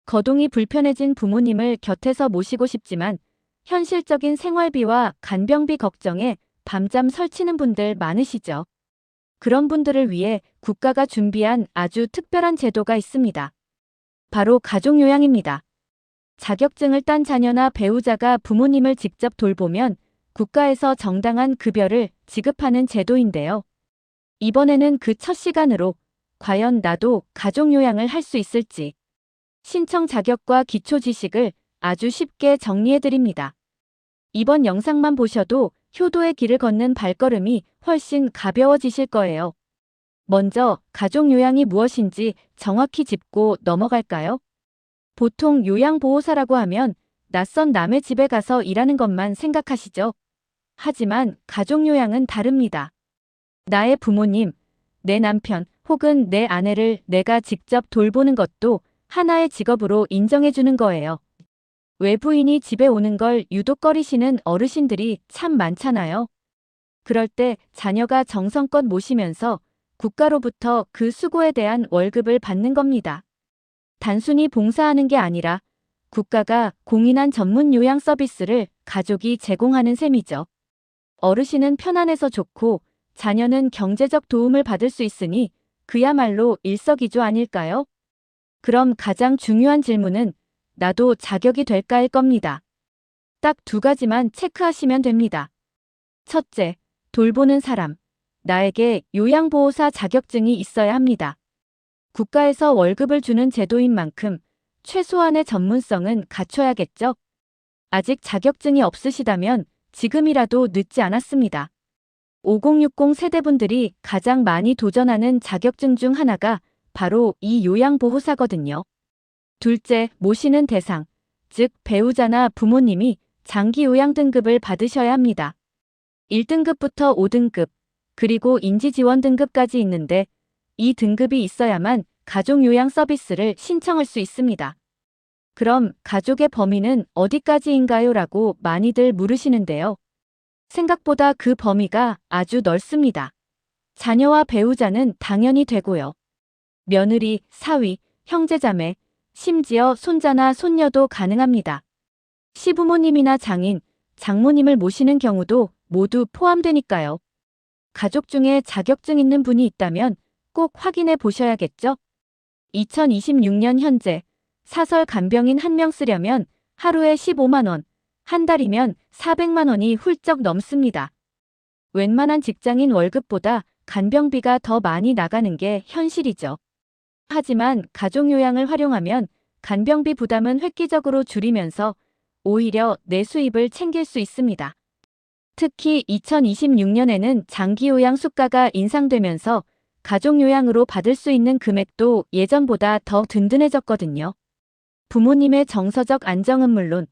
거동이 불편해진 부모님을 곁에서 모시고 싶지만 현실적인 생활비와 간병비 걱정에 밤잠 설치는 분들 많으시죠. 그런 분들을 위해 국가가 준비한 아주 특별한 제도가 있습니다. 바로 가족요양입니다. 자격증을 딴 자녀나 배우자가 부모님을 직접 돌보면 국가에서 정당한 급여를 지급하는 제도인데요. 이번에는 그 첫 시간으로 과연 나도 가족요양을 할 수 있을지 신청 자격과 기초 지식을 아주 쉽게 정리해드립니다. 이번 영상만 보셔도 효도의 길을 걷는 발걸음이 훨씬 가벼워지실 거예요. 먼저 가족요양이 무엇인지 정확히 짚고 넘어갈까요? 보통 요양보호사라고 하면 낯선 남의 집에 가서 일하는 것만 생각하시죠? 하지만 가족요양은 다릅니다. 나의 부모님, 내 남편 혹은 내 아내를 내가 직접 돌보는 것도 하나의 직업으로 인정해주는 거예요. 외부인이 집에 오는 걸 유독 꺼리시는 어르신들이 참 많잖아요. 그럴 때 자녀가 정성껏 모시면서 국가로부터 그 수고에 대한 월급을 받는 겁니다. 단순히 봉사하는 게 아니라 국가가 공인한 전문 요양 서비스를 가족이 제공하는 셈이죠. 어르신은 편안해서 좋고 자녀는 경제적 도움을 받을 수 있으니 그야말로 일석이조 아닐까요? 그럼 가장 중요한 질문은 나도 자격이 될까일 겁니다. 딱 두 가지만 체크하시면 됩니다. 첫째, 돌보는 사람. 나에게 요양보호사 자격증이 있어야 합니다. 국가에서 월급을 주는 제도인 만큼 최소한의 전문성은 갖춰야겠죠? 아직 자격증이 없으시다면 지금이라도 늦지 않았습니다. 5060 세대분들이 가장 많이 도전하는 자격증 중 하나가 바로 이 요양보호사거든요. 둘째, 모시는 대상, 즉 배우자나 부모님이 장기 요양 등급을 받으셔야 합니다. 1등급부터 5등급, 그리고 인지지원 등급까지 있는데 이 등급이 있어야만 가족요양 서비스를 신청할 수 있습니다. 그럼 가족의 범위는 어디까지인가요? 라고 많이들 물으시는데요. 생각보다 그 범위가 아주 넓습니다. 자녀와 배우자는 당연히 되고요. 며느리, 사위, 형제자매, 심지어 손자나 손녀도 가능합니다. 시부모님이나 장인, 장모님을 모시는 경우도 모두 포함되니까요. 가족 중에 자격증 있는 분이 있다면 꼭 확인해 보셔야겠죠? 2026년 현재 사설 간병인 한 명 쓰려면 하루에 15만 원, 한 달이면 400만 원이 훌쩍 넘습니다. 웬만한 직장인 월급보다 간병비가 더 많이 나가는 게 현실이죠. 하지만 가족요양을 활용하면 간병비 부담은 획기적으로 줄이면서 오히려 내 수입을 챙길 수 있습니다. 특히 2026년에는 장기요양 수가가 인상되면서 가족요양으로 받을 수 있는 금액도 예전보다 더 든든해졌거든요. 부모님의 정서적 안정은 물론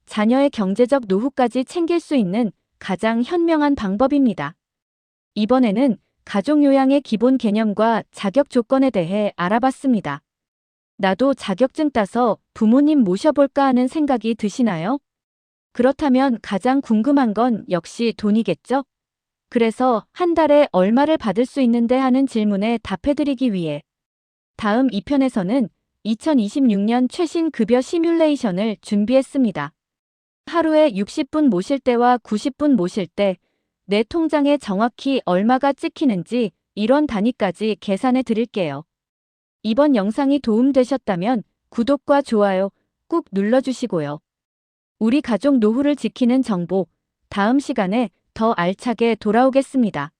자녀의 경제적 노후까지 챙길 수 있는 가장 현명한 방법입니다. 이번에는 가족요양의 기본 개념과 자격 조건에 대해 알아봤습니다. 나도 자격증 따서 부모님 모셔볼까 하는 생각이 드시나요? 그렇다면 가장 궁금한 건 역시 돈이겠죠? 그래서 한 달에 얼마를 받을 수 있는데 하는 질문에 답해드리기 위해 다음 2편에서는 2026년 최신 급여 시뮬레이션을 준비했습니다. 하루에 60분 모실 때와 90분 모실 때 내 통장에 정확히 얼마가 찍히는지 이런 단위까지 계산해 드릴게요. 이번 영상이 도움되셨다면 구독과 좋아요 꾹 눌러주시고요. 우리 가족 노후를 지키는 정보, 다음 시간에 더 알차게 돌아오겠습니다.